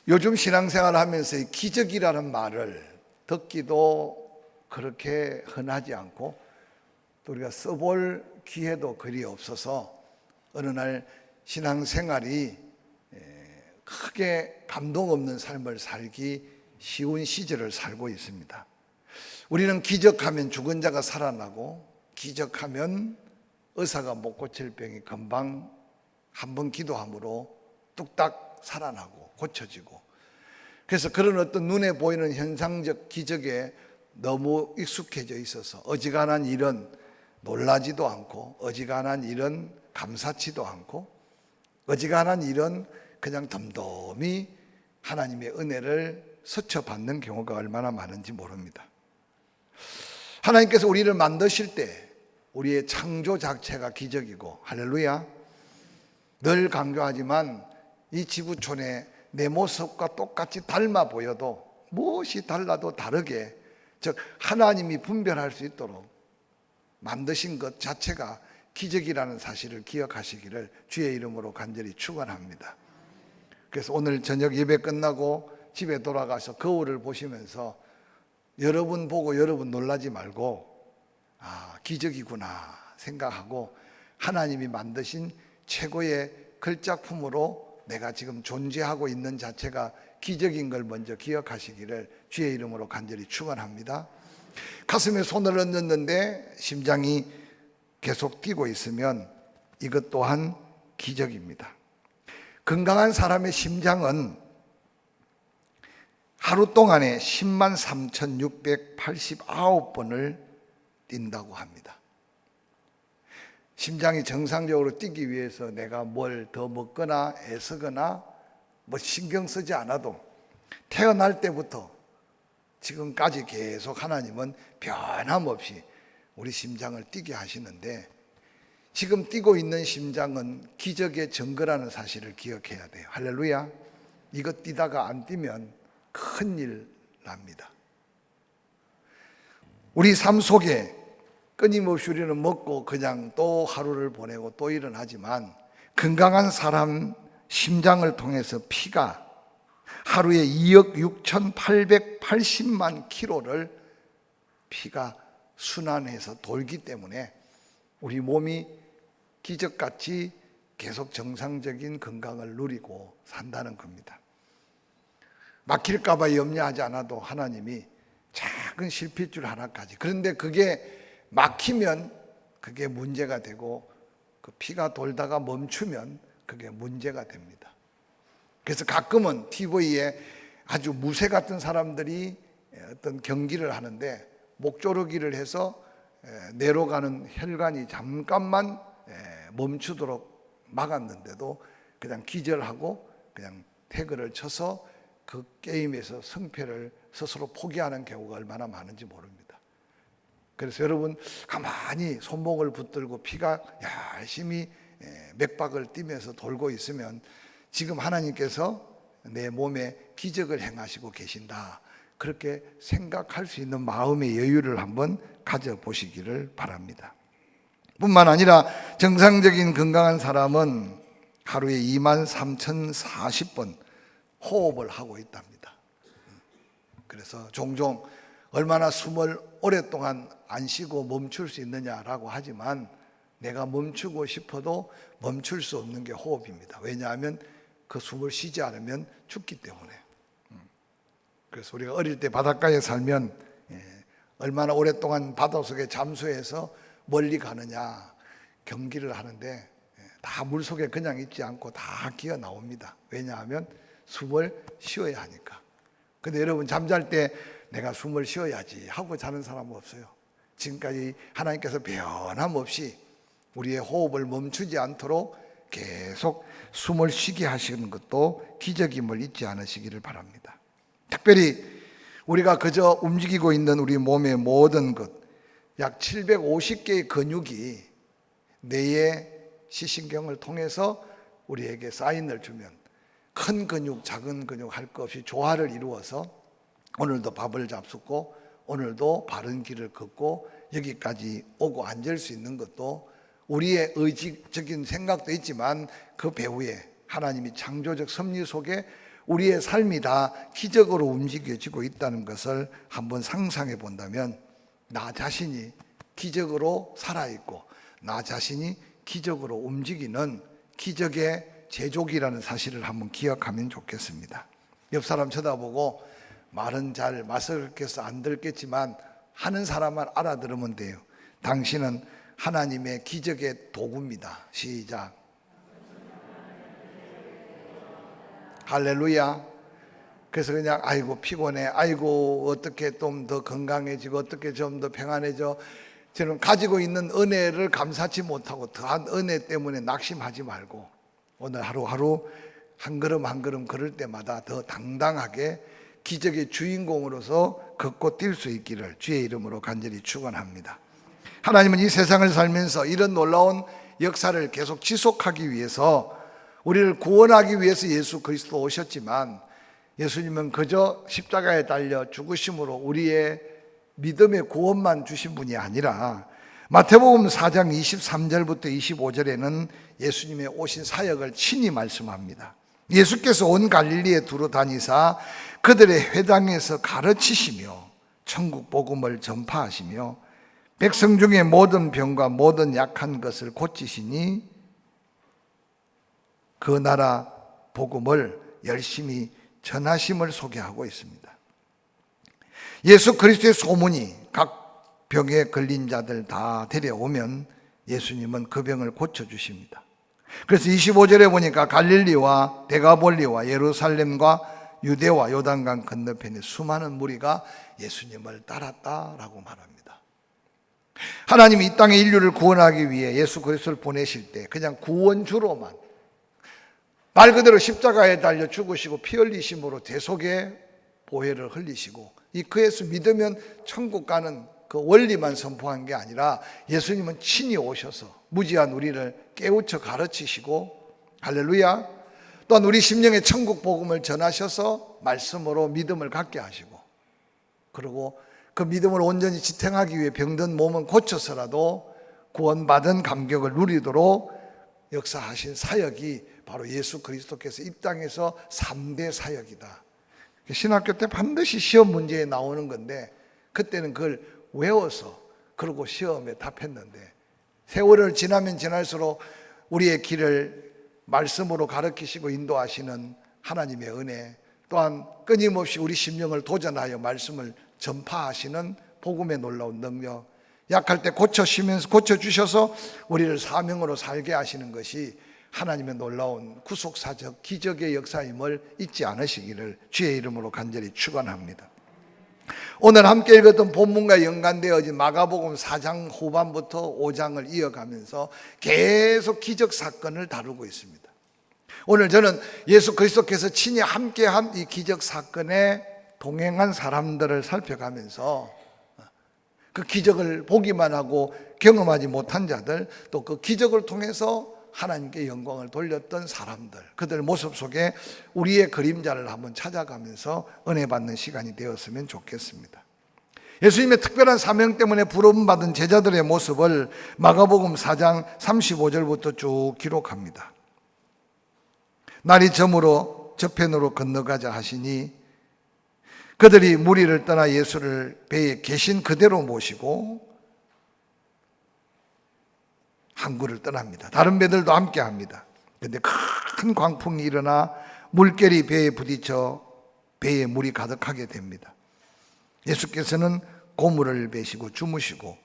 요즘 신앙생활을 하면서 이 기적이라는 말을 듣기도 그렇게 흔하지 않고 또 우리가 써볼 기회도 그리 없어서 어느 날 신앙생활이 크게 감동 없는 삶을 살기 쉬운 시절을 살고 있습니다. 우리는 기적하면 죽은 자가 살아나고 기적하면 의사가 못 고칠 병이 금방 한 번 기도함으로 뚝딱 살아나고 고쳐지고, 그래서 그런 어떤 눈에 보이는 현상적 기적에 너무 익숙해져 있어서 어지간한 일은 놀라지도 않고 어지간한 일은 감사치도 않고 어지간한 일은 그냥 덤덤히 하나님의 은혜를 스쳐받는 경우가 얼마나 많은지 모릅니다. 하나님께서 우리를 만드실 때 우리의 창조 자체가 기적이고, 할렐루야, 늘 강조하지만 이 지구촌에 내 모습과 똑같이 닮아 보여도 무엇이 달라도 다르게, 즉 하나님이 분별할 수 있도록 만드신 것 자체가 기적이라는 사실을 기억하시기를 주의 이름으로 간절히 축원합니다. 그래서 오늘 저녁 예배 끝나고 집에 돌아가서 거울을 보시면서 여러분 보고 여러분 놀라지 말고 기적이구나 생각하고 하나님이 만드신 최고의 글작품으로 내가 지금 존재하고 있는 자체가 기적인 걸 먼저 기억하시기를 주의 이름으로 간절히 축원합니다. 가슴에 손을 얹었는데 심장이 계속 뛰고 있으면 이것 또한 기적입니다. 건강한 사람의 심장은 하루 동안에 10만 3,689번을 뛴다고 합니다. 심장이 정상적으로 뛰기 위해서 내가 뭘 더 먹거나 애쓰거나 신경 쓰지 않아도 태어날 때부터 지금까지 계속 하나님은 변함없이 우리 심장을 뛰게 하시는데, 지금 뛰고 있는 심장은 기적의 증거라는 사실을 기억해야 돼요. 할렐루야. 이거 뛰다가 안 뛰면 큰일 납니다. 우리 삶 속에 끊임없이 우리는 먹고 그냥 또 하루를 보내고 또 일어나지만, 건강한 사람 심장을 통해서 피가 하루에 2억 6,880만 킬로를 피가 순환해서 돌기 때문에 우리 몸이 기적같이 계속 정상적인 건강을 누리고 산다는 겁니다. 막힐까 봐 염려하지 않아도 하나님이 작은 실핏줄 하나까지, 그런데 그게 막히면 그게 문제가 되고 그 피가 돌다가 멈추면 그게 문제가 됩니다. 그래서 가끔은 TV에 아주 무쇠 같은 사람들이 어떤 경기를 하는데 목조르기를 해서 뇌로 가는 혈관이 잠깐만 멈추도록 막았는데도 그냥 기절하고 그냥 태그를 쳐서 그 게임에서 승패를 스스로 포기하는 경우가 얼마나 많은지 모릅니다. 그래서 여러분 가만히 손목을 붙들고 피가 열심히 맥박을 뛰면서 돌고 있으면 지금 하나님께서 내 몸에 기적을 행하시고 계신다, 그렇게 생각할 수 있는 마음의 여유를 한번 가져보시기를 바랍니다. 뿐만 아니라 정상적인 건강한 사람은 하루에 23,040번 호흡을 하고 있답니다. 그래서 종종 얼마나 숨을 오랫동안 안 쉬고 멈출 수 있느냐라고 하지만, 내가 멈추고 싶어도 멈출 수 없는 게 호흡입니다. 왜냐하면 그 숨을 쉬지 않으면 죽기 때문에. 그래서 우리가 어릴 때 바닷가에 살면 얼마나 오랫동안 바닷속에 잠수해서 멀리 가느냐 경기를 하는데 다 물속에 그냥 있지 않고 다 기어 나옵니다. 왜냐하면 숨을 쉬어야 하니까. 근데 여러분 잠잘 때 내가 숨을 쉬어야지 하고 자는 사람은 없어요. 지금까지 하나님께서 변함없이 우리의 호흡을 멈추지 않도록 계속 숨을 쉬게 하시는 것도 기적임을 잊지 않으시기를 바랍니다. 특별히 우리가 그저 움직이고 있는 우리 몸의 모든 것, 약 750개의 근육이 뇌의 시신경을 통해서 우리에게 사인을 주면 큰 근육, 작은 근육 할 것 없이 조화를 이루어서 오늘도 밥을 잡숫고 오늘도 바른 길을 걷고 여기까지 오고 앉을 수 있는 것도 우리의 의지적인 생각도 있지만 그 배후에 하나님이 창조적 섭리 속에 우리의 삶이 다 기적으로 움직여지고 있다는 것을 한번 상상해 본다면 나 자신이 기적으로 살아있고 나 자신이 기적으로 움직이는 기적의 제족이라는 사실을 한번 기억하면 좋겠습니다. 옆 사람 쳐다보고 말은 잘 말씀께서 안 들겠지만 하는 사람만 알아들으면 돼요. 당신은 하나님의 기적의 도구입니다. 시작. 할렐루야. 그래서 그냥 아이고 피곤해, 아이고 어떻게 좀 더 건강해지고 어떻게 좀 더 평안해져, 저는 가지고 있는 은혜를 감사치 못하고 더한 은혜 때문에 낙심하지 말고 오늘 하루하루 한 걸음 한 걸음 걸을 때마다 더 당당하게 기적의 주인공으로서 걷고 뛸 수 있기를 주의 이름으로 간절히 축원합니다. 하나님은 이 세상을 살면서 이런 놀라운 역사를 계속 지속하기 위해서 우리를 구원하기 위해서 예수 그리스도 오셨지만 예수님은 그저 십자가에 달려 죽으심으로 우리의 믿음의 구원만 주신 분이 아니라 마태복음 4장 23절부터 25절에는 예수님의 오신 사역을 친히 말씀합니다. 예수께서 온 갈릴리에 두루 다니사 그들의 회당에서 가르치시며 천국 복음을 전파하시며 백성 중에 모든 병과 모든 약한 것을 고치시니 그 나라 복음을 열심히 전하심을 소개하고 있습니다. 예수 그리스도의 소문이 각 병에 걸린 자들 다 데려오면 예수님은 그 병을 고쳐주십니다. 그래서 25절에 보니까 갈릴리와 데가볼리와 예루살렘과 유대와 요단강 건너편에 수많은 무리가 예수님을 따랐다라고 말합니다. 하나님이 이 땅의 인류를 구원하기 위해 예수 그리스도를 보내실 때 그냥 구원주로만 말 그대로 십자가에 달려 죽으시고 피 흘리심으로 대속의 보혈을 흘리시고 이 그 예수 믿으면 천국 가는 그 원리만 선포한 게 아니라 예수님은 친히 오셔서 무지한 우리를 깨우쳐 가르치시고 할렐루야, 또한 우리 심령의 천국 복음을 전하셔서 말씀으로 믿음을 갖게 하시고 그리고 그 믿음을 온전히 지탱하기 위해 병든 몸은 고쳐서라도 구원받은 감격을 누리도록 역사하신 사역이 바로 예수 그리스도께서 이 땅에서 3대 사역이다. 신학교 때 반드시 시험 문제에 나오는 건데 그때는 그걸 외워서 그러고 시험에 답했는데 세월을 지나면 지날수록 우리의 길을 말씀으로 가르치시고 인도하시는 하나님의 은혜, 또한 끊임없이 우리 심령을 도전하여 말씀을 전파하시는 복음의 놀라운 능력, 약할 때 고쳐주셔서 우리를 사명으로 살게 하시는 것이 하나님의 놀라운 구속사적 기적의 역사임을 잊지 않으시기를 주의 이름으로 간절히 축원합니다. 오늘 함께 읽었던 본문과 연관되어진 마가복음 4장 후반부터 5장을 이어가면서 계속 기적 사건을 다루고 있습니다. 오늘 저는 예수 그리스도께서 친히 함께한 이 기적 사건에 동행한 사람들을 살펴가면서 그 기적을 보기만 하고 경험하지 못한 자들, 또 그 기적을 통해서 하나님께 영광을 돌렸던 사람들, 그들 모습 속에 우리의 그림자를 한번 찾아가면서 은혜 받는 시간이 되었으면 좋겠습니다. 예수님의 특별한 사명 때문에 부름받은 제자들의 모습을 마가복음 4장 35절부터 쭉 기록합니다. 날이 저물어 저편으로 건너가자 하시니 그들이 무리를 떠나 예수를 배에 계신 그대로 모시고 항구를 떠납니다. 다른 배들도 함께 합니다. 그런데 큰 광풍이 일어나 물결이 배에 부딪혀 배에 물이 가득하게 됩니다. 예수께서는 고물을 베시고 주무시고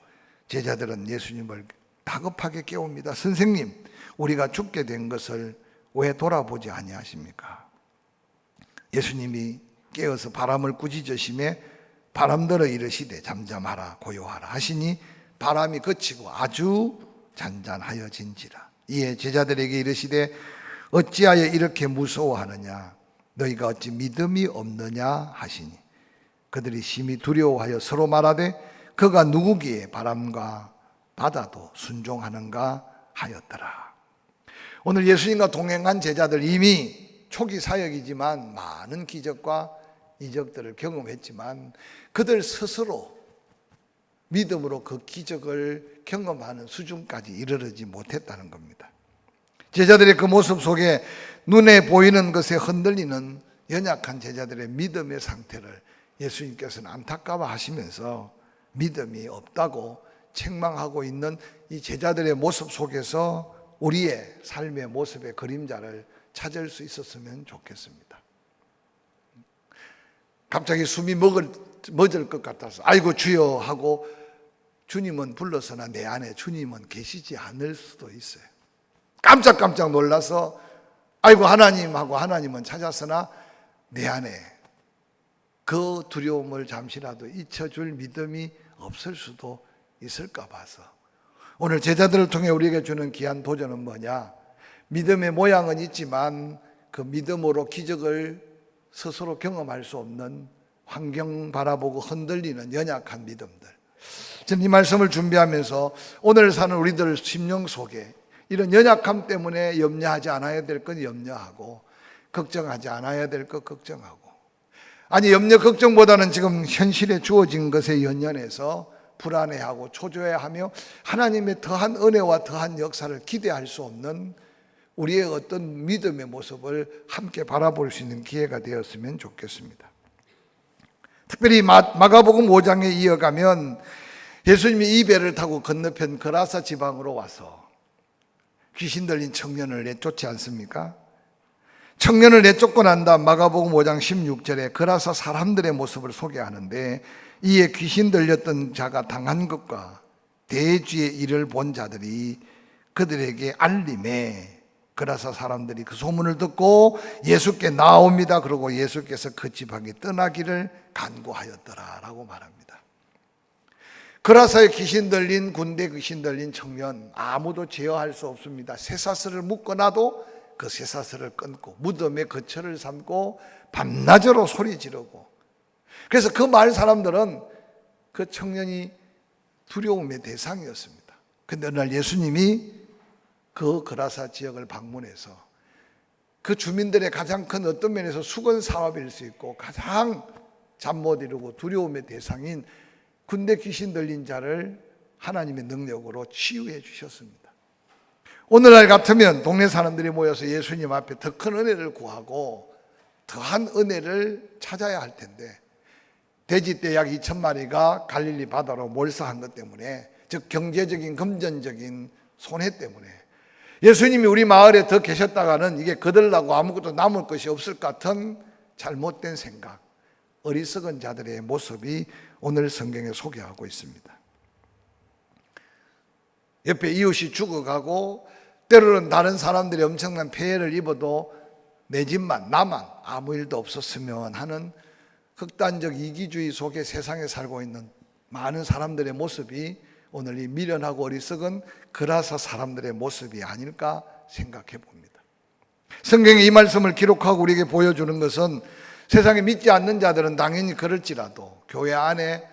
제자들은 예수님을 다급하게 깨웁니다. 선생님, 우리가 죽게 된 것을 왜 돌아보지 아니하십니까? 예수님이 깨어서 바람을 꾸짖으시매 바람들어 이르시되 잠잠하라 고요하라 하시니 바람이 그치고 아주 잔잔하여진지라. 이에 제자들에게 이르시되 어찌하여 이렇게 무서워하느냐, 너희가 어찌 믿음이 없느냐 하시니 그들이 심히 두려워하여 서로 말하되 그가 누구기에 바람과 바다도 순종하는가 하였더라. 오늘 예수님과 동행한 제자들, 이미 초기 사역이지만 많은 기적과 이적들을 경험했지만 그들 스스로 믿음으로 그 기적을 경험하는 수준까지 이르르지 못했다는 겁니다. 제자들의 그 모습 속에 눈에 보이는 것에 흔들리는 연약한 제자들의 믿음의 상태를 예수님께서는 안타까워 하시면서 믿음이 없다고 책망하고 있는 이 제자들의 모습 속에서 우리의 삶의 모습의 그림자를 찾을 수 있었으면 좋겠습니다. 갑자기 숨이 멎을 것 같아서 아이고 주여 하고 주님은 불러서나 내 안에 주님은 계시지 않을 수도 있어요. 깜짝깜짝 놀라서 아이고 하나님 하고 하나님은 찾았으나 내 안에 그 두려움을 잠시라도 잊혀줄 믿음이 없을 수도 있을까 봐서 오늘 제자들을 통해 우리에게 주는 귀한 도전은 뭐냐? 믿음의 모양은 있지만 그 믿음으로 기적을 스스로 경험할 수 없는 환경 바라보고 흔들리는 연약한 믿음들. 저는 이 말씀을 준비하면서 오늘 사는 우리들 심령 속에 이런 연약함 때문에 염려하지 않아야 될 건 염려하고 걱정하지 않아야 될 것 걱정하고 아니 염려 걱정보다는 지금 현실에 주어진 것에 연연해서 불안해하고 초조해하며 하나님의 더한 은혜와 더한 역사를 기대할 수 없는 우리의 어떤 믿음의 모습을 함께 바라볼 수 있는 기회가 되었으면 좋겠습니다. 특별히 마가복음 5장에 이어가면 예수님이 이 배를 타고 건너편 그라사 지방으로 와서 귀신 들린 청년을 내쫓지 않습니까? 청년을 내쫓고 난 다음 마가복음 5장 16절에 그라사 사람들의 모습을 소개하는데 이에 귀신 들렸던 자가 당한 것과 대지의 일을 본 자들이 그들에게 알림해 그라사 사람들이 그 소문을 듣고 예수께 나옵니다. 그러고 예수께서 그 지방에 떠나기를 간구하였더라라고 말합니다. 그라사에 귀신 들린 군대 귀신 들린 청년 아무도 제어할 수 없습니다. 쇠사슬을 묶어놔도 그 쇠사슬을 끊고 무덤에 거처를 삼고 밤낮으로 소리 지르고 그래서 그 마을 사람들은 그 청년이 두려움의 대상이었습니다. 그런데 어느 날 예수님이 그 그라사 지역을 방문해서 그 주민들의 가장 큰 어떤 면에서 수건 사업일 수 있고 가장 잠 못 이루고 두려움의 대상인 군대 귀신 들린 자를 하나님의 능력으로 치유해 주셨습니다. 오늘날 같으면 동네 사람들이 모여서 예수님 앞에 더 큰 은혜를 구하고 더한 은혜를 찾아야 할 텐데 돼지떼 약 2,000마리가 갈릴리 바다로 몰사한 것 때문에 즉 경제적인 금전적인 손해 때문에 예수님이 우리 마을에 더 계셨다가는 이게 거들나고 아무것도 남을 것이 없을 것 같은 잘못된 생각, 어리석은 자들의 모습이 오늘 성경에 소개하고 있습니다. 옆에 이웃이 죽어가고 때로는 다른 사람들이 엄청난 폐해를 입어도 내 집만 나만 아무 일도 없었으면 하는 극단적 이기주의 속에 세상에 살고 있는 많은 사람들의 모습이 오늘 이 미련하고 어리석은 그라사 사람들의 모습이 아닐까 생각해 봅니다. 성경에 이 말씀을 기록하고 우리에게 보여주는 것은 세상에 믿지 않는 자들은 당연히 그럴지라도 교회 안에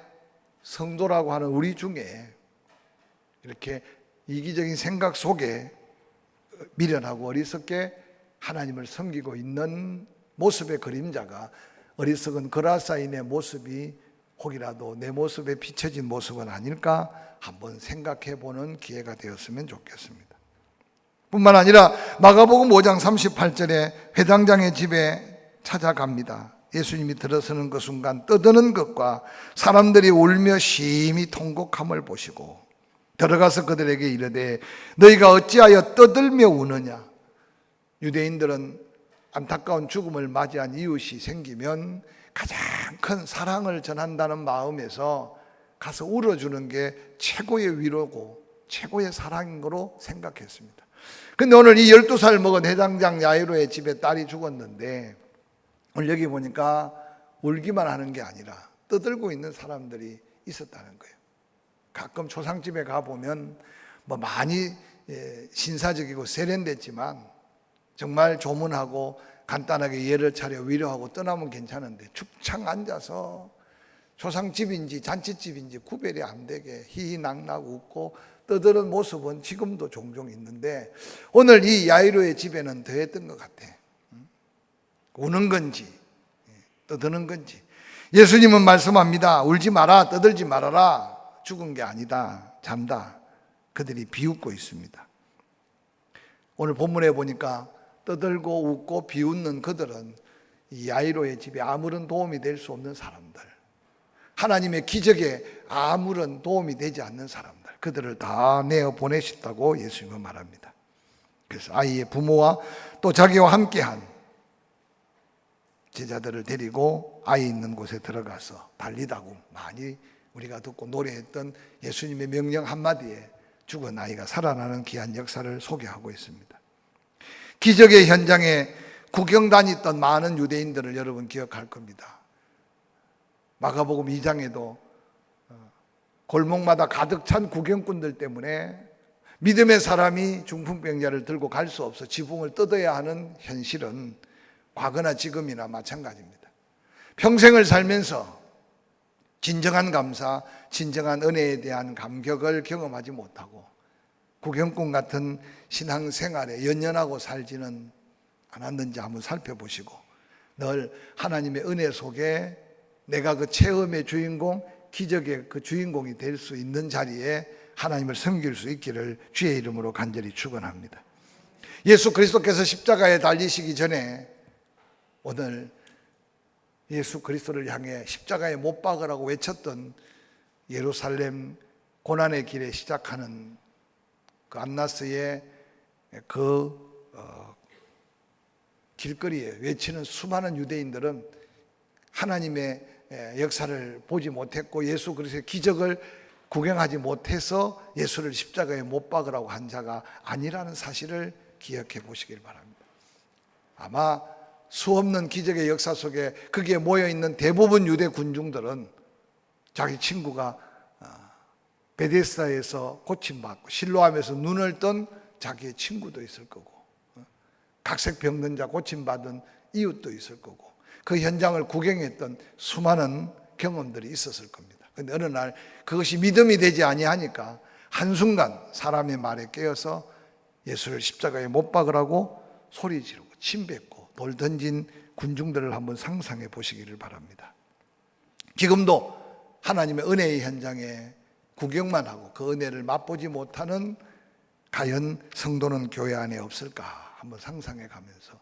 성도라고 하는 우리 중에 이렇게 이기적인 생각 속에 미련하고 어리석게 하나님을 섬기고 있는 모습의 그림자가 어리석은 그라사인의 모습이 혹이라도 내 모습에 비춰진 모습은 아닐까 한번 생각해 보는 기회가 되었으면 좋겠습니다. 뿐만 아니라 마가복음 5장 38절에 회당장의 집에 찾아갑니다. 예수님이 들어서는 그 순간 떠드는 것과 사람들이 울며 심히 통곡함을 보시고 들어가서 그들에게 이르되 너희가 어찌하여 떠들며 우느냐. 유대인들은 안타까운 죽음을 맞이한 이웃이 생기면 가장 큰 사랑을 전한다는 마음에서 가서 울어주는 게 최고의 위로고 최고의 사랑인 거로 생각했습니다. 근데 오늘 이 12살 먹은 회당장 야이로의 집에 딸이 죽었는데 오늘 여기 보니까 울기만 하는 게 아니라 떠들고 있는 사람들이 있었다는 거예요. 가끔 초상집에 가보면 뭐 많이 신사적이고 세련됐지만 정말 조문하고 간단하게 예를 차려 위로하고 떠나면 괜찮은데 축창 앉아서 초상집인지 잔치집인지 구별이 안 되게 희희낙낙 웃고 떠드는 모습은 지금도 종종 있는데 오늘 이 야이로의 집에는 더했던 것 같아. 우는 건지 떠드는 건지. 예수님은 말씀합니다. 울지 마라, 떠들지 말아라. 죽은 게 아니다, 잔다. 그들이 비웃고 있습니다. 오늘 본문에 보니까 떠들고 웃고 비웃는 그들은 이 야이로의 집에 아무런 도움이 될 수 없는 사람들, 하나님의 기적에 아무런 도움이 되지 않는 사람들, 그들을 다 내어 보내셨다고 예수님은 말합니다. 그래서 아이의 부모와 또 자기와 함께한 제자들을 데리고 아이 있는 곳에 들어가서 달리다고 많이 우리가 듣고 노래했던 예수님의 명령 한마디에 죽은 아이가 살아나는 귀한 역사를 소개하고 있습니다. 기적의 현장에 구경 다녔던 많은 유대인들을 여러분 기억할 겁니다. 마가복음 2장에도 골목마다 가득 찬 구경꾼들 때문에 믿음의 사람이 중풍병자를 들고 갈 수 없어 지붕을 뜯어야 하는 현실은 과거나 지금이나 마찬가지입니다. 평생을 살면서 진정한 감사, 진정한 은혜에 대한 감격을 경험하지 못하고 구경꾼 같은 신앙생활에 연연하고 살지는 않았는지 한번 살펴보시고, 늘 하나님의 은혜 속에 내가 그 체험의 주인공, 기적의 그 주인공이 될 수 있는 자리에 하나님을 섬길 수 있기를 주의 이름으로 간절히 축원합니다. 예수 그리스도께서 십자가에 달리시기 전에 오늘 예수 그리스도를 향해 십자가에 못 박으라고 외쳤던 예루살렘 고난의 길에 시작하는 그 안나스의 그 길거리에 외치는 수많은 유대인들은 하나님의 역사를 보지 못했고 예수 그리스도의 기적을 구경하지 못해서 예수를 십자가에 못 박으라고 한 자가 아니라는 사실을 기억해 보시길 바랍니다. 아마 수없는 기적의 역사 속에 거기에 모여있는 대부분 유대 군중들은 자기 친구가 베데스다에서 고침받고 실로암에서 눈을 뜬 자기의 친구도 있을 거고, 각색병든 자 고침받은 이웃도 있을 거고, 그 현장을 구경했던 수많은 경험들이 있었을 겁니다. 그런데 어느 날 그것이 믿음이 되지 아니하니까 한순간 사람의 말에 깨어서 예수를 십자가에 못 박으라고 소리 지르고 침 뱉고 돌 던진 군중들을 한번 상상해 보시기를 바랍니다. 지금도 하나님의 은혜의 현장에 구경만 하고 그 은혜를 맛보지 못하는 과연 성도는 교회 안에 없을까 한번 상상해 가면서,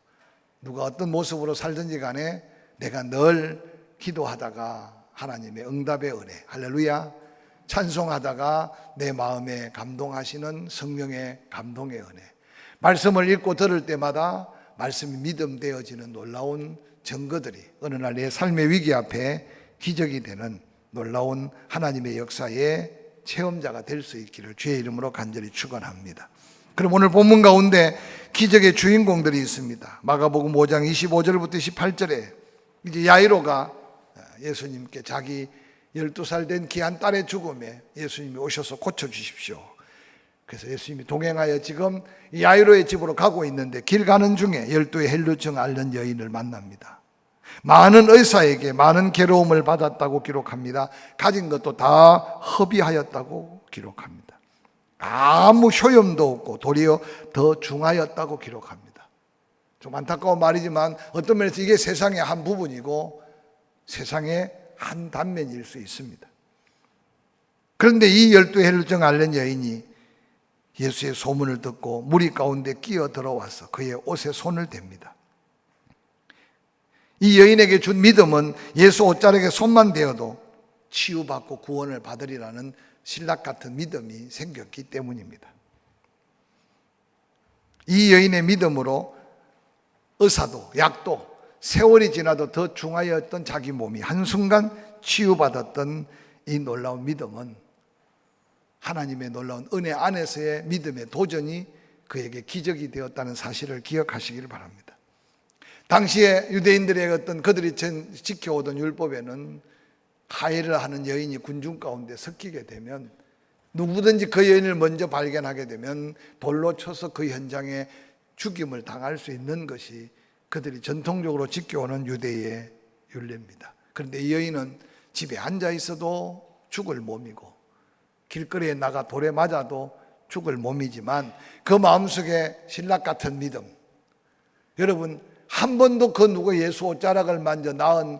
누가 어떤 모습으로 살든지 간에 내가 늘 기도하다가 하나님의 응답의 은혜, 할렐루야, 찬송하다가 내 마음에 감동하시는 성령의 감동의 은혜, 말씀을 읽고 들을 때마다 말씀이 믿음 되어지는 놀라운 증거들이 어느 날 내 삶의 위기 앞에 기적이 되는 놀라운 하나님의 역사의 체험자가 될 수 있기를 주의 이름으로 간절히 축원합니다. 그럼 오늘 본문 가운데 기적의 주인공들이 있습니다. 마가복음 5장 25절부터 28절에 이제 야이로가 예수님께 자기 12살 된 귀한 딸의 죽음에 예수님이 오셔서 고쳐주십시오. 그래서 예수님이 동행하여 지금 야이로의 집으로 가고 있는데 길 가는 중에 12의 헬루증 앓는 여인을 만납니다. 많은 의사에게 많은 괴로움을 받았다고 기록합니다. 가진 것도 다 허비하였다고 기록합니다. 아무 효용도 없고 도리어 더 중하였다고 기록합니다. 좀 안타까운 말이지만 어떤 면에서 이게 세상의 한 부분이고 세상의 한 단면일 수 있습니다. 그런데 이 12의 헬루증 앓는 여인이 예수의 소문을 듣고 무리 가운데 끼어 들어와서 그의 옷에 손을 댑니다. 이 여인에게 준 믿음은 예수 옷자락에 손만 대어도 치유받고 구원을 받으리라는 신락 같은 믿음이 생겼기 때문입니다. 이 여인의 믿음으로 의사도 약도 세월이 지나도 더 중하였던 자기 몸이 한순간 치유받았던 이 놀라운 믿음은 하나님의 놀라운 은혜 안에서의 믿음의 도전이 그에게 기적이 되었다는 사실을 기억하시기를 바랍니다. 당시에 유대인들의 어떤 그들이 지켜오던 율법에는 하해를 하는 여인이 군중 가운데 섞이게 되면 누구든지 그 여인을 먼저 발견하게 되면 돌로 쳐서 그 현장에 죽임을 당할 수 있는 것이 그들이 전통적으로 지켜오는 유대의 율례입니다. 그런데 이 여인은 집에 앉아 있어도 죽을 몸이고 길거리에 나가 돌에 맞아도 죽을 몸이지만 그 마음속에 신락 같은 믿음, 여러분 한 번도 그 누구 예수 옷자락을 만져 낳은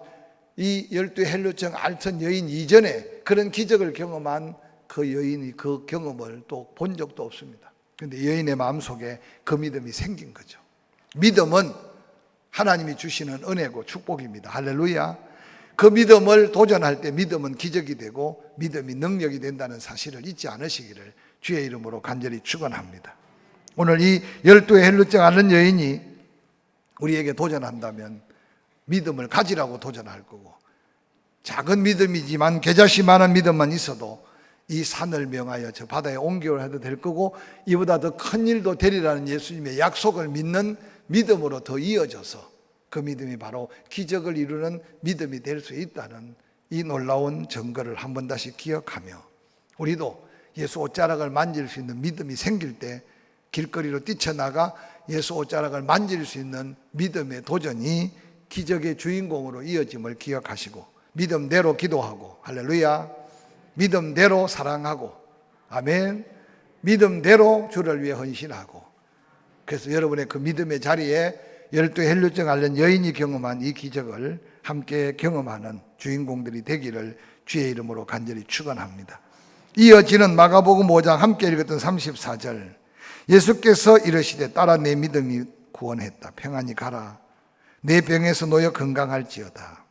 이 12 헬루증 앓던 여인 이전에 그런 기적을 경험한 그 여인이 그 경험을 또 본 적도 없습니다. 그런데 여인의 마음속에 그 믿음이 생긴 거죠. 믿음은 하나님이 주시는 은혜고 축복입니다. 할렐루야. 그 믿음을 도전할 때 믿음은 기적이 되고 믿음이 능력이 된다는 사실을 잊지 않으시기를 주의 이름으로 간절히 축원합니다. 오늘 이 12의 헬루증 앓는 여인이 우리에게 도전한다면 믿음을 가지라고 도전할 거고, 작은 믿음이지만 겨자씨만한 믿음만 있어도 이 산을 명하여 저 바다에 옮겨야 해도 될 거고, 이보다 더 큰 일도 되리라는 예수님의 약속을 믿는 믿음으로 더 이어져서 그 믿음이 바로 기적을 이루는 믿음이 될 수 있다는 이 놀라운 증거를 한 번 다시 기억하며, 우리도 예수 옷자락을 만질 수 있는 믿음이 생길 때 길거리로 뛰쳐나가 예수 옷자락을 만질 수 있는 믿음의 도전이 기적의 주인공으로 이어짐을 기억하시고, 믿음대로 기도하고, 할렐루야, 믿음대로 사랑하고, 아멘, 믿음대로 주를 위해 헌신하고, 그래서 여러분의 그 믿음의 자리에 12 헬루증 앓는 여인이 경험한 이 기적을 함께 경험하는 주인공들이 되기를 주의 이름으로 간절히 축원합니다. 이어지는 마가복음 5장 함께 읽었던 34절, 예수께서 이르시되 따라 내 믿음이 구원했다. 평안히 가라. 내 병에서 놓여 건강할지어다.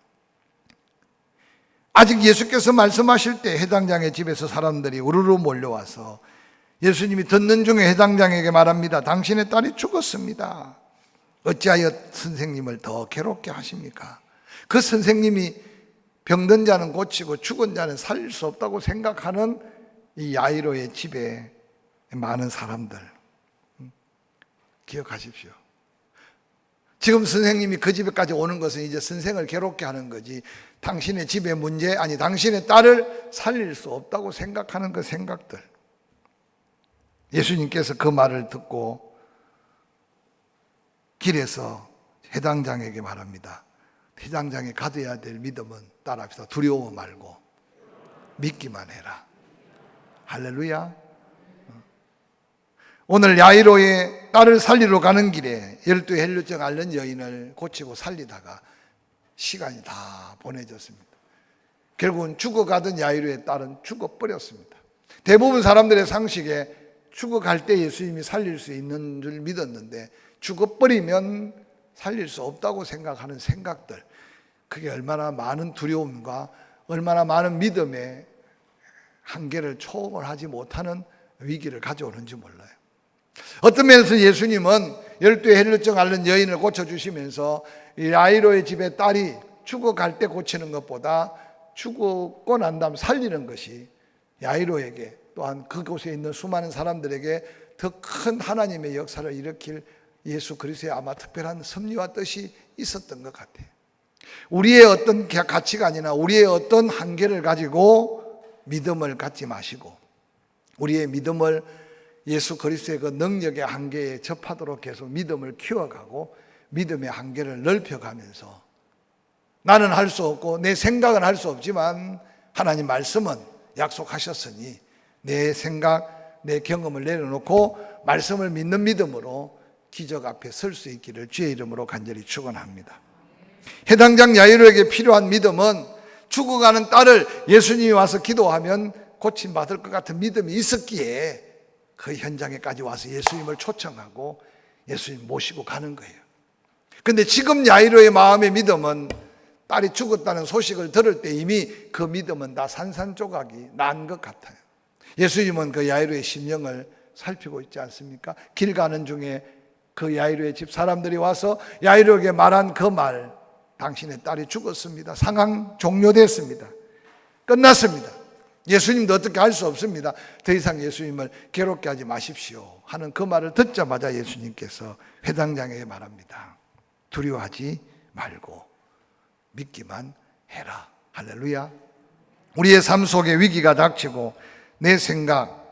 아직 예수께서 말씀하실 때 해당장의 집에서 사람들이 우르르 몰려와서 예수님이 듣는 중에 해당장에게 말합니다. 당신의 딸이 죽었습니다. 어찌하여 선생님을 더 괴롭게 하십니까? 그 선생님이 병든 자는 고치고 죽은 자는 살릴 수 없다고 생각하는 이 야이로의 집에 많은 사람들, 기억하십시오. 지금 선생님이 그 집에까지 오는 것은 이제 선생을 괴롭게 하는 거지, 당신의 집의 문제, 아니 당신의 딸을 살릴 수 없다고 생각하는 그 생각들. 예수님께서 그 말을 듣고 길에서 해당장에게 말합니다. 해당장에 가져야 될 믿음은, 따라합시다, 두려워 말고 믿기만 해라. 할렐루야. 오늘 야이로의 딸을 살리러 가는 길에 12 헬루증 앓는 여인을 고치고 살리다가 시간이 다 보내졌습니다. 결국은 죽어가던 야이로의 딸은 죽어버렸습니다. 대부분 사람들의 상식에 죽어갈 때 예수님이 살릴 수 있는 줄 믿었는데 죽어버리면 살릴 수 없다고 생각하는 생각들, 그게 얼마나 많은 두려움과 얼마나 많은 믿음의 한계를 초월하지 못하는 위기를 가져오는지 몰라요. 어떤 면에서 예수님은 12 헬루증 앓는 여인을 고쳐주시면서 이 야이로의 집에 딸이 죽어갈 때 고치는 것보다 죽고 난 다음 살리는 것이 야이로에게, 또한 그곳에 있는 수많은 사람들에게 더 큰 하나님의 역사를 일으킬 예수 그리스도의 아마 특별한 섭리와 뜻이 있었던 것 같아요. 우리의 어떤 가치관이나 우리의 어떤 한계를 가지고 믿음을 갖지 마시고, 우리의 믿음을 예수 그리스도의 그 능력의 한계에 접하도록 계속 믿음을 키워가고 믿음의 한계를 넓혀가면서, 나는 할 수 없고 내 생각은 할 수 없지만 하나님 말씀은 약속하셨으니 내 생각, 내 경험을 내려놓고 말씀을 믿는 믿음으로 기적 앞에 설 수 있기를 주의 이름으로 간절히 축원합니다. 해당장 야이로에게 필요한 믿음은 죽어가는 딸을 예수님이 와서 기도하면 고침받을 것 같은 믿음이 있었기에 그 현장에까지 와서 예수님을 초청하고 예수님 모시고 가는 거예요. 그런데 지금 야이로의 마음의 믿음은 딸이 죽었다는 소식을 들을 때 이미 그 믿음은 다 산산조각이 난 것 같아요. 예수님은 그 야이로의 심령을 살피고 있지 않습니까? 길 가는 중에 그 야이로의 집 사람들이 와서 야이로에게 말한 그 말, 당신의 딸이 죽었습니다. 상황 종료됐습니다. 끝났습니다. 예수님도 어떻게 할 수 없습니다. 더 이상 예수님을 괴롭게 하지 마십시오 하는 그 말을 듣자마자 예수님께서 회당장에게 말합니다. 두려워하지 말고 믿기만 해라. 할렐루야. 우리의 삶 속에 위기가 닥치고 내 생각,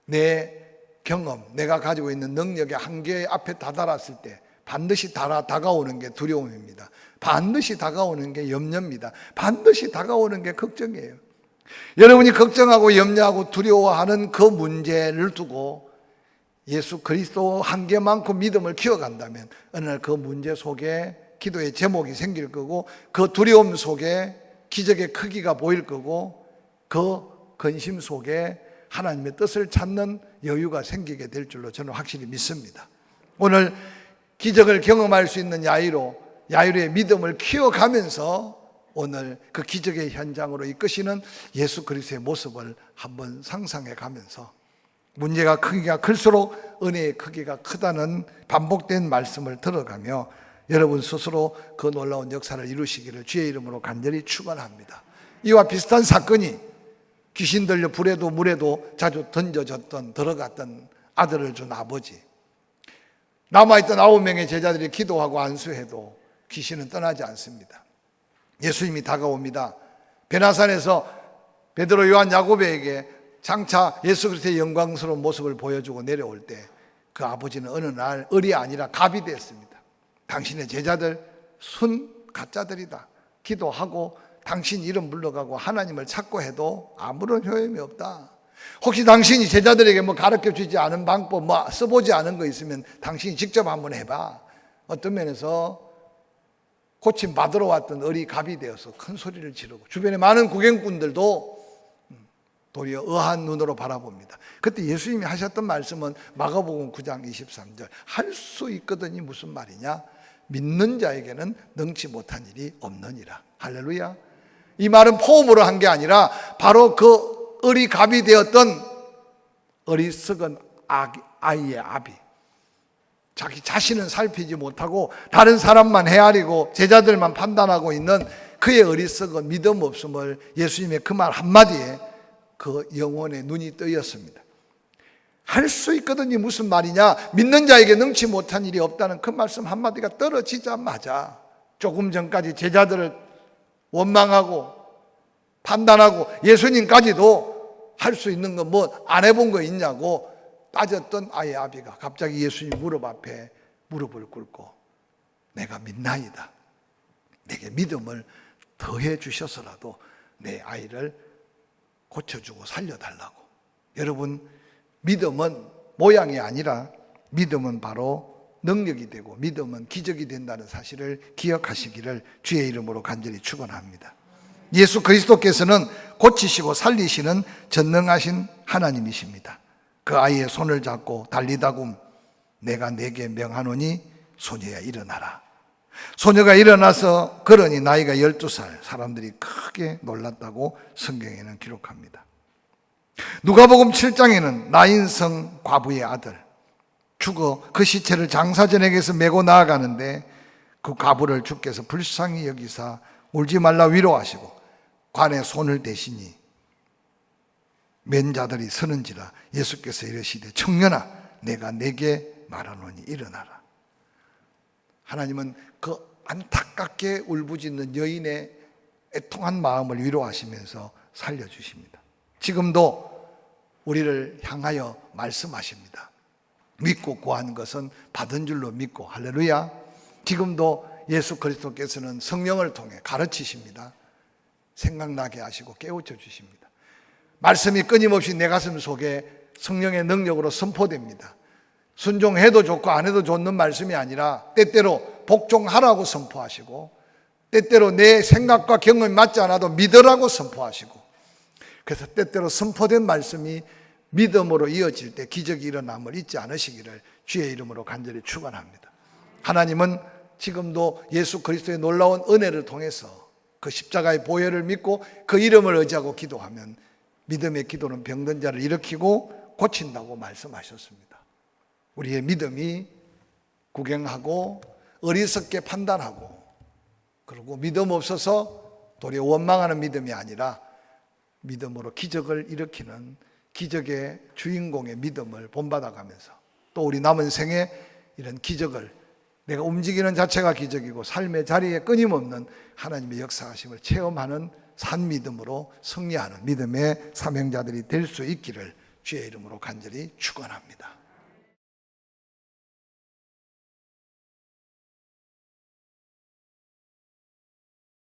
내 경험, 내가 가지고 있는 능력의 한계 앞에 다다랐을 때 반드시 다가오는 게 두려움입니다. 반드시 다가오는 게 염려입니다. 반드시 다가오는 게 걱정이에요. 여러분이 걱정하고 염려하고 두려워하는 그 문제를 두고 예수 그리스도 한계만큼 믿음을 키워간다면 어느 날 그 문제 속에 기도의 제목이 생길 거고, 그 두려움 속에 기적의 크기가 보일 거고, 그 근심 속에 하나님의 뜻을 찾는 여유가 생기게 될 줄로 저는 확실히 믿습니다. 오늘 기적을 경험할 수 있는 야이로의 믿음을 키워가면서 오늘 그 기적의 현장으로 이끄시는 예수 그리스도의 모습을 한번 상상해 가면서 문제가 크기가 클수록 은혜의 크기가 크다는 반복된 말씀을 들어가며 여러분 스스로 그 놀라운 역사를 이루시기를 주의 이름으로 간절히 축원합니다. 이와 비슷한 사건이 귀신 들려 불에도 물에도 자주 던져졌던 들어갔던 아들을 준 아버지, 남아있던 9명의 제자들이 기도하고 안수해도 귀신은 떠나지 않습니다. 예수님이 다가옵니다. 베나산에서 베드로, 요한, 야고보에게 장차 예수 그리스도의 영광스러운 모습을 보여주고 내려올 때 그 아버지는 어느 날 을이 아니라 갑이 됐습니다. 당신의 제자들 순 가짜들이다. 기도하고 당신 이름 불러가고 하나님을 찾고 해도 아무런 효험이 없다. 혹시 당신이 제자들에게 가르쳐 주지 않은 방법, 써보지 않은 거 있으면 당신이 직접 한번 해봐. 어떤 면에서 고침 받으러 왔던 을이 갑이 되어서 큰 소리를 지르고 주변에 많은 구경꾼들도 도리어 의아한 눈으로 바라봅니다. 그때 예수님이 하셨던 말씀은 마가복음 9장 23절, 할 수 있거든이 무슨 말이냐? 믿는 자에게는 능치 못한 일이 없느니라. 할렐루야. 이 말은 포음으로 한 게 아니라 바로 그 을이 갑이 되었던 어리석은 아이의 아비, 자기 자신은 살피지 못하고 다른 사람만 헤아리고 제자들만 판단하고 있는 그의 어리석은 믿음 없음을 예수님의 그 말 한마디에 그 영혼의 눈이 뜨였습니다. 할 수 있거든이 무슨 말이냐? 믿는 자에게 능치 못한 일이 없다는 그 말씀 한마디가 떨어지자마자 조금 전까지 제자들을 원망하고 판단하고 예수님까지도 할 수 있는 거 안 해본 거 있냐고 따졌던 아이의 아비가 갑자기 예수님 무릎 앞에 무릎을 꿇고 내가 믿나이다. 내게 믿음을 더해 주셔서라도 내 아이를 고쳐주고 살려달라고. 여러분, 믿음은 모양이 아니라 믿음은 바로 능력이 되고 믿음은 기적이 된다는 사실을 기억하시기를 주의 이름으로 간절히 축원합니다. 예수 그리스도께서는 고치시고 살리시는 전능하신 하나님이십니다. 그 아이의 손을 잡고 달리다굼 내가 네게 명하노니 소녀야 일어나라. 소녀가 일어나서 걸으니 나이가 12살. 사람들이 크게 놀랐다고 성경에는 기록합니다. 누가복음 7장에는 나인성 과부의 아들 죽어 그 시체를 장사전에게서 메고 나아가는데 그 과부를 주께서 불쌍히 여기사 울지 말라 위로하시고 관에 손을 대시니 맨자들이 서는지라 예수께서 이르시되 청년아 내가 네게 말하노니 일어나라. 하나님은 그 안타깝게 울부짖는 여인의 애통한 마음을 위로하시면서 살려주십니다. 지금도 우리를 향하여 말씀하십니다. 믿고 구한 것은 받은 줄로 믿고. 할렐루야. 지금도 예수 그리스도께서는 성령을 통해 가르치십니다. 생각나게 하시고 깨우쳐 주십니다. 말씀이 끊임없이 내 가슴 속에 성령의 능력으로 선포됩니다. 순종해도 좋고 안 해도 좋는 말씀이 아니라 때때로 복종하라고 선포하시고 때때로 내 생각과 경험이 맞지 않아도 믿으라고 선포하시고 그래서 때때로 선포된 말씀이 믿음으로 이어질 때 기적이 일어남을 잊지 않으시기를 주의 이름으로 간절히 축원합니다. 하나님은 지금도 예수 그리스도의 놀라운 은혜를 통해서 그 십자가의 보혈을 믿고 그 이름을 의지하고 기도하면 믿음의 기도는 병든 자를 일으키고 고친다고 말씀하셨습니다. 우리의 믿음이 구경하고 어리석게 판단하고 그리고 믿음 없어서 도리어 원망하는 믿음이 아니라 믿음으로 기적을 일으키는 기적의 주인공의 믿음을 본받아가면서 또 우리 남은 생에 이런 기적을 내가 움직이는 자체가 기적이고 삶의 자리에 끊임없는 하나님의 역사하심을 체험하는 산 믿음으로 승리하는 믿음의 사명자들이 될 수 있기를 주의 이름으로 간절히 축원합니다.